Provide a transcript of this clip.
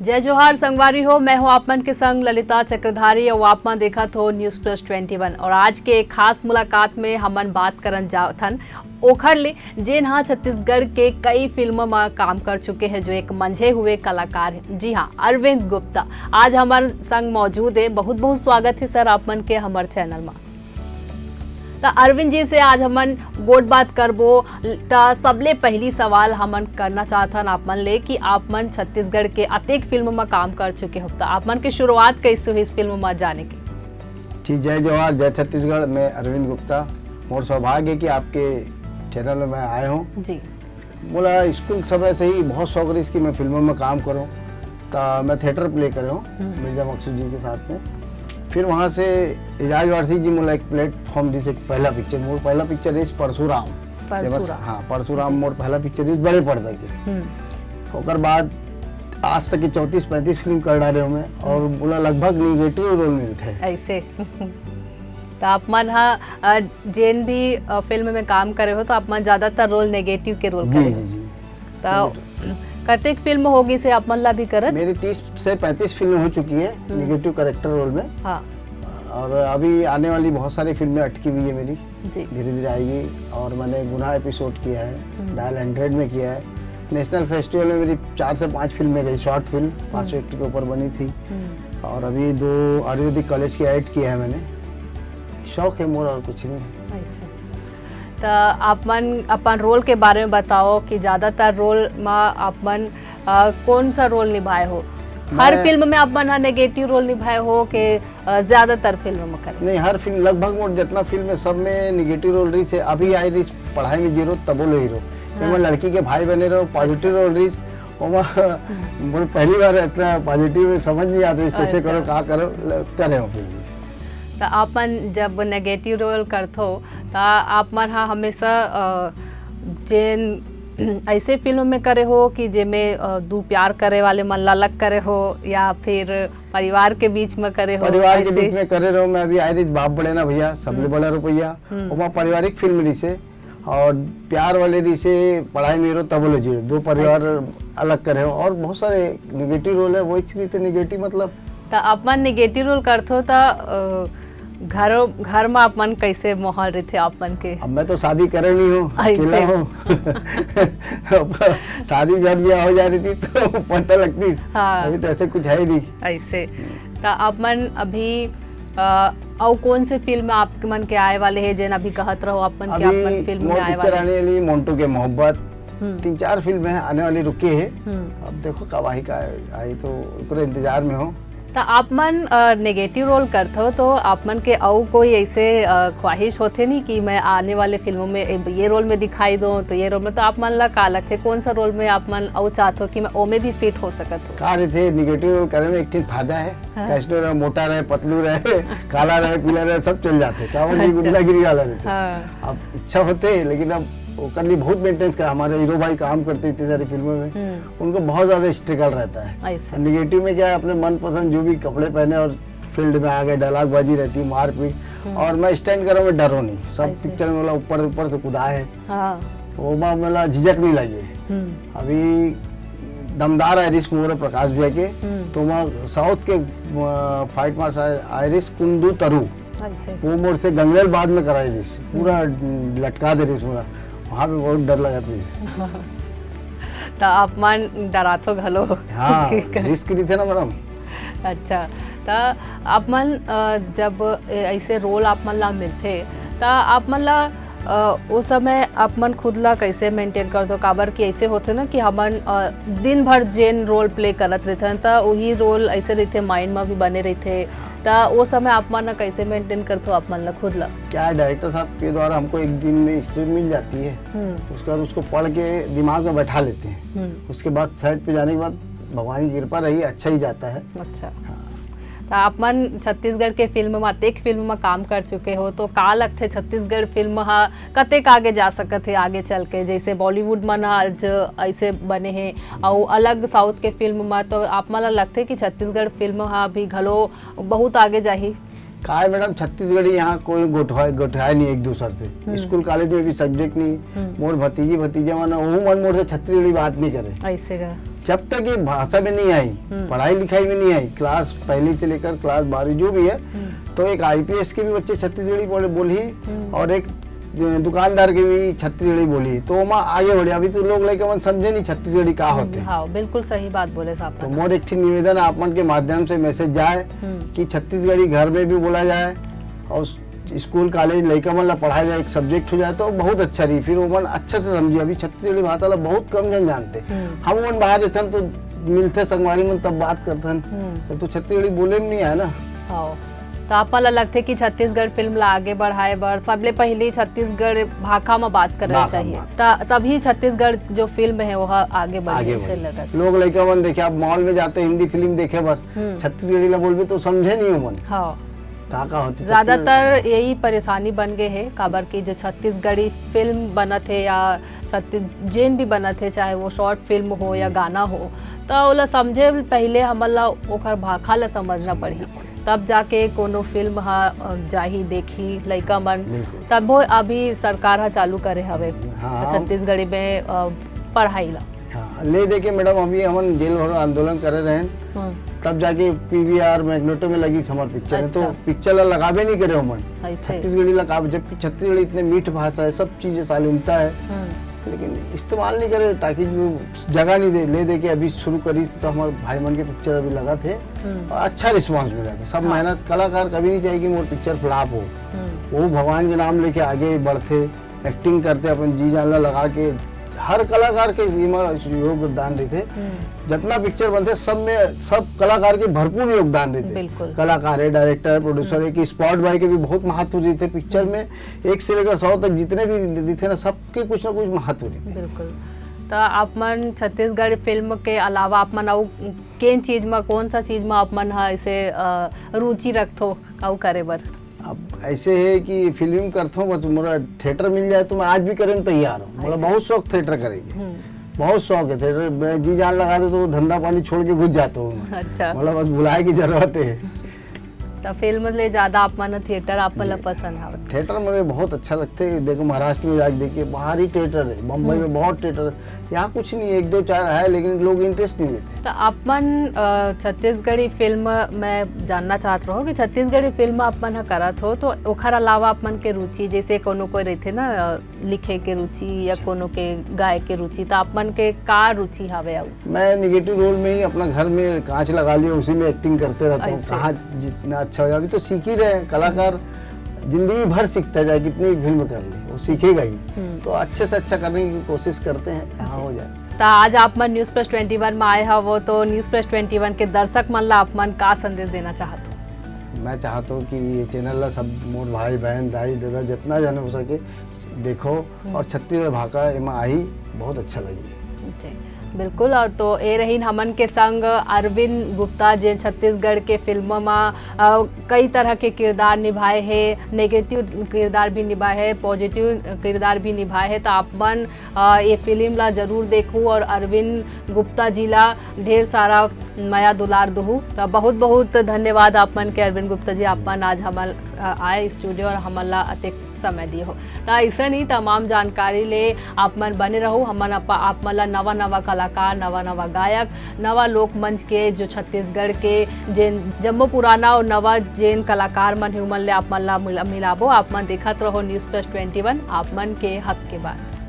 जय जोहार संगवारी हो। मैं हूं आपमन के संग ललिता चक्रधारी और आपमन देखत हो न्यूज़ प्लस 21। और आज के एक खास मुलाकात में हमन बात करन जाथन ओखर ले जेन हाँ छत्तीसगढ़ के कई फिल्मों में काम कर चुके हैं, जो एक मंझे हुए कलाकार हैं। जी हाँ, अरविंद गुप्ता आज हमारे संग मौजूद है। बहुत बहुत स्वागत है सर आपमन के हमारे चैनल में। तो अरविंद जी से आज हमन गोट बात करबो। तो सबले पहली सवाल हमन करना चाहथन आपमन ले कि आपमन छत्तीसगढ़ के अनेक फिल्मों में काम कर चुके हो, तो आपमन की शुरुआत कैसे हुई इस फिल्म में जाने की? जी जय जवाहर जय छत्तीसगढ़। मैं अरविंद गुप्ता, मोर सौभाग्य है कि आपके चैनल में मैं आया हूँ जी। बोला स्कूल समय से ही बहुत शौक रही कि मैं फिल्मों में काम करूँ, तो मैं थिएटर प्ले करे हूँ मिर्जा मकसूद जी के साथ में। फिर वहाँ से एजाज वारसी जी मोला एक प्लेटफॉर्म दी से पहला पिक्चर, मोर पहला पिक्चर इस परशुराम। हाँ परशुराम मोर पहला पिक्चर इस बड़े पर्दे के। ओकर बाद आज तक की 34-35 फिल्म कर डाले मैं, और बोला लगभग निगेटिव रोल मिलते हैं ऐसे। तो आप मन हाँ जेन भी फिल्म में काम करे हो, तो आप मन ज्यादातर रोल नेगेटिव के रोल करे हो। जी। तो कतेक फिल्म होगी से आप मन ला भी करत? मेरी 30 से 35 फिल्में हो चुकी है नेगेटिव कैरेक्टर रोल में। हाँ। और अभी आने वाली बहुत सारी फिल्में अटकी हुई है मेरी, जी धीरे धीरे आएगी। और मैंने गुनाह एपिसोड किया है, डायल 100 में किया है। नेशनल फेस्टिवल में मेरी 4 से 5 फिल्में गई, शॉर्ट फिल्म 5 व्यक्ति के ऊपर बनी थी। और अभी 2 आयुर्वेदिक कॉलेज की ऐड किया है मैंने। शौक है मोर, और कुछ नहीं। अच्छा, तो आप मन अपन रोल के बारे में बताओ कि ज़्यादातर रोल में आप मन कौन सा रोल निभाए हो? हर फिल्म में आप मन नेगेटिव रोल निभाए हो कि ज़्यादातर फिल्म में करे? नहीं, हर फिल्म लगभग मोर जितना फिल्म है सब में नेगेटिव रोल रही से। अभी आई रही पढ़ाई में जीरो तबोलो हीरो, मैं लड़की के भाई बने रहो, पॉजिटिव रोल रही। मोर पहली बार इतना पॉजिटिव समझ नहीं आता कैसे करो क्या करो, करे हो फिल्म। तो आप मन जब नेगेटिव रोल करते हो तो आप मन हाँ हमेशा जेन ऐसे फिल्म में करे हो कि जेमें दो प्यार करे वाले मन अलग करे हो, या फिर परिवार के बीच में करे हो? परिवार के बीच में करे रहो। मैं अभी आई रही बाप बड़े ना भैया सबले बड़ा रुपया, वहाँ पारिवारिक फिल्म रही से। और प्यार वाले रही से पढ़ाई में हीरो तबलो जीरो, 2 परिवार अलग करे हो। और बहुत सारे निगेटिव रोल है, वही चीज निगेटिव मतलब। तो आप मन निगेटिव रोल करते हो तो घर में आप मन कैसे माहौल रहते आप मन के? अब मैं तो शादी करे नहीं हूँ, अकेला हूँ। शादी ब्याह हो जा रही थी तो पता लगती। हाँ। अभी तो ऐसे कुछ है ही नहीं ऐसे। तो आप मन अभी और कौन से फिल्म आपके मन के आए वाले हैं जेन अभी कहत रहो आप मन के आप मन फिल्म में आए वाले? आने वाली मोंटू के मोहब्बत, 3-4 फिल्में आने वाली रुकी है। अब देखो कब आई का आई, तो इंतजार में हो। तो आप मन नेगेटिव रोल करते हो तो आप मन के और कोई ऐसे ख्वाहिश होते नहीं कि मैं आने वाले फिल्मों में ये रोल में दिखाई दूं, तो ये रोल में तो आप मन ला का लगते कौन सा रोल में आप मन और चाहते हो कि मैं ओ में भी फिट हो सकत हो? का रहते निगेटिव रोल करे में एक चीज फायदा है। हाँ। कैसे रहे, मोटा रहे, पतलू रहे, काला रहे, पीला रहे, सब चल जाते। गुंडागिरी वाला रहते। हाँ। अब इच्छा होते, लेकिन अब वो कर ली बहुत मेंटेनेंस कर। हमारे हीरो भाई काम करते इतनी सारी फिल्मों में, उनको बहुत ज्यादा स्ट्रगल रहता है। निगेटिव में क्या है, अपने मनपसंद जो भी कपड़े पहने और फील्ड में आ गए, डायलॉगबाजी रहती है, मारपीट। और मैं स्टैंड करो मैं डरो नहीं। सब पिक्चर में मतलब ऊपर से कूदा है। हाँ। वो मतलब झिझक नहीं लगी। अभी दमदार आयरिश मोर प्रकाश भैया के, तो मैं साउथ के फाइट मार्स आयरिश कुंदू तरु, वो मोर से गंगरेल बाद में कराई रही, पूरा लटका दे रही मोरा। वहाँ पे बहुत डर लगा था। तो आप मन डरा तो घलो? हाँ, रिस्क नहीं थे ना मैडम। अच्छा, तो आप मन जब ऐसे रोल आप मन ला मिलते तो आप मन ला उस समय आप मन खुद ला कैसे मेंटेन कर दो? काबर कि ऐसे होते ना कि हमन दिन भर जेन रोल प्ले करत रहते तो वही रोल ऐसे रहते माइंड में भी बने रहते, तो वो समय आप मन कैसे मेंटेन करते हो आप मन ला खुद ला? क्या है, डायरेक्टर साहब के द्वारा हमको एक दिन में स्क्रिप्ट मिल जाती है, उसके बाद उसको पढ़ के दिमाग में बैठा लेते हैं। उसके बाद साइड पे जाने के बाद भगवान की कृपा रही अच्छा ही जाता है। अच्छा। हाँ। तो आप मन छत्तीसगढ़ के फिल्म में अनेक फिल्म में काम कर चुके हो, तो का लगते छत्तीसगढ़ फिल्म हाँ कतेक आगे जा सकत है आगे चल के? जैसे बॉलीवुड मन आज ऐसे बने हैं और अलग साउथ के फिल्म में, तो आप मन लगते कि छत्तीसगढ़ फिल्म हाँ भी घलो बहुत आगे जाही? का है मैडम, छत्तीसगढ़ी यहाँ कोई गोठाए नहीं एक दूसरे से। स्कूल कॉलेज में भी सब्जेक्ट नहीं। मोर भतीजी भतीजा मन वो मन मोर से छत्तीसगढ़ी बात नहीं करे। ऐसे का जब तक ये भाषा में नहीं आई, पढ़ाई लिखाई में नहीं आई, क्लास पहली से लेकर क्लास 12 जो भी है, तो एक आईपीएस के भी बच्चे छत्तीसगढ़ी बोली और एक दुकानदार के भी छत्तीसगढ़ी बोली, तो वहाँ आगे बढ़े। अभी तो लोग लाइक समझे नहीं छत्तीसगढ़ी का होते। हाँ, बिल्कुल सही बात बोले साहब। तो मोर एक निवेदन आप मन के माध्यम से मैसेज जाए कि छत्तीसगढ़ी घर में भी बोला जाए और स्कूल कॉलेज लड़का मन ला पढ़ाया जाए, एक सब्जेक्ट हो जाए तो बहुत अच्छा रही, फिर वो मन अच्छा से समझे। अभी छत्तीसगढ़ी भाषा ला बहुत कम जन जानते, हम मन बाहर रहते तो मिलते संगवारी में तब बात करते, तो छत्तीसगढ़ी बोले में नहीं आया ना। हाँ, तो आप ला लगते कि छत्तीसगढ़ फिल्म ला आगे बढ़ाए बर सबले पहले छत्तीसगढ़ भाषा में बात करना चाहिए, तभी छत्तीसगढ़ जो फिल्म है वो आगे बढ़े से लगता। लोग लड़का मन देखे, आप मॉल में जाते हिंदी फिल्म देखे बर छत्तीसगढ़ी ला बोलबे तो समझे नहीं हो मन। हाँ, का होती ज्यादातर यही परेशानी बन गए है, काबर की जो छत्तीसगढ़ी फिल्म बनत है या जेन भी बनत है, चाहे वो शॉर्ट फिल्म हो या गाना हो, तो ओला समझे पहले हमला ओकर भाषा ला समझना पड़ी, तब जाके कोनो फिल्म हा जाही देखी लइका मन, तब वो अभी सरकार हा चालू करे हवे छत्तीसगढ़ी में पढ़ाई ला। हाँ, ले दे के मैडम अभी हम जेल भरो आंदोलन करे रहे, तब जाके पीवीआर मैग्नेटो में लगी हमार पिक्चर। अच्छा। तो पिक्चर ला लगाबे नहीं करे हमन छत्तीसगढ़ी लगा, जबकि छत्तीसगढ़ी इतने मीठ भाषा है, सब चीजें शालीनता है, लेकिन इस्तेमाल नहीं करे, ताकि जगह नहीं दे। ले दे के अभी शुरू करी तो हमारे भाई मन के पिक्चर अभी लगा थे और अच्छा रिस्पांस मिला था। सब मेहनत, कलाकार कभी नहीं चाहिए कि मोर पिक्चर फ्लॉप हो, वो भगवान के नाम लेके आगे बढ़ते, एक्टिंग करते, अपन जी जान लगा के, हर कलाकार के योगदान रहे थे। जितना पिक्चर बनते सब में सब कलाकार के भरपूर योगदान रहे थे। कलाकार है, डायरेक्टर, प्रोड्यूसर है, कि स्पॉट बॉय के भी बहुत महत्व रहे थे पिक्चर में। 1 से लेकर 100 तक जितने भी रहे थे ना, सबके कुछ ना कुछ महत्व रहे थे। बिल्कुल। तो आप मन छत्तीसगढ़ फिल्म के अलावा आप मन और केन चीज में, कौन सा चीज में आप मन ऐसे रुचि रखथो काऊ करे बर? अब ऐसे है कि फिल्म करता हूँ, बस मेरा थिएटर मिल जाए तो मैं आज भी करने में तैयार हूँ। मतलब बहुत शौक थिएटर करेंगे, बहुत शौक है थिएटर। मैं जी जान लगा दे तो धंधा पानी छोड़ के घुस जाता हूँ। अच्छा। मतलब बस बुलाए की जरूरत है। तो फिल्म ले ज्यादा आप मन थिएटर आप मन पसंद है? थिएटर मुझे बहुत अच्छा लगता है। देखो महाराष्ट्र में जाके देखिए, बाहर ही थिएटर है, बम्बई में बहुत थिएटर है, यहाँ कुछ नहीं है, 1 2 4 है, लेकिन लोग इंटरेस्ट नहीं लेते। तो आप मन छत्तीसगढ़ी फिल्म में जानना चाहत रहो कि छत्तीसगढ़ी फिल्म आप मन करत हो, तो ओखर अलावा आप मन के रुचि, जैसे कोनो कोई रहते ना लिखे के रुचि या कोनो के गाय के रुचि, तो आप मन के का रुचि हवे? मैं निगेटिव रोल में ही अपना घर में कांच लगा लिया, उसी में एक्टिंग करते रहता हूँ। कहाँ जितना अच्छा हो, अभी तो सीख ही रहे हैं। कलाकार जिंदगी भर सीखता जाए, कितनी भी फिल्म कर ले वो सीखेगा ही, तो अच्छे से अच्छा करने की कोशिश करते हैं, यहाँ हो जाए। तो आज आप मन न्यूज़ प्लस 21 में आए हो, तो न्यूज़ प्लस 21 के दर्शक मन ला आप मन का संदेश देना चाहते हो? मैं चाहता हूँ कि ये चैनल ला सब मोर भाई बहन दाई दादा जितना जन हो सके देखो, और छत्तीसगढ़ भाषा एमा आई बहुत अच्छा लगी। जी बिल्कुल। और तो ये रही हमन के संग अरविंद गुप्ता, जिन छत्तीसगढ़ के फिल्मों में कई तरह के किरदार निभाए हैं, नेगेटिव किरदार भी निभाए हैं, पॉजिटिव किरदार भी निभाए हैं। तो आप मन ये फिल्म ला जरूर देखूँ और अरविंद गुप्ता जी ला ढेर सारा माया दुलार दूँ। तो बहुत बहुत धन्यवाद आप मन के अरविंद गुप्ता जी, आप मन आज हम आए स्टूडियो और हमला अतिक समय दिए हो। तो ऐसा नहीं तमाम जानकारी ले आप मन बने रहो। हमन आप मन ला नवा नवा कलाकार, नवा नवा गायक, नवा लोक मंच के जो छत्तीसगढ़ के जेन जम्मो पुराना और नवा जेन कलाकार मन हुमन ले आप मन ला मिलाबो। आप मन देखत रहो न्यूज़ प्लस 21, आप मन के हक के बात।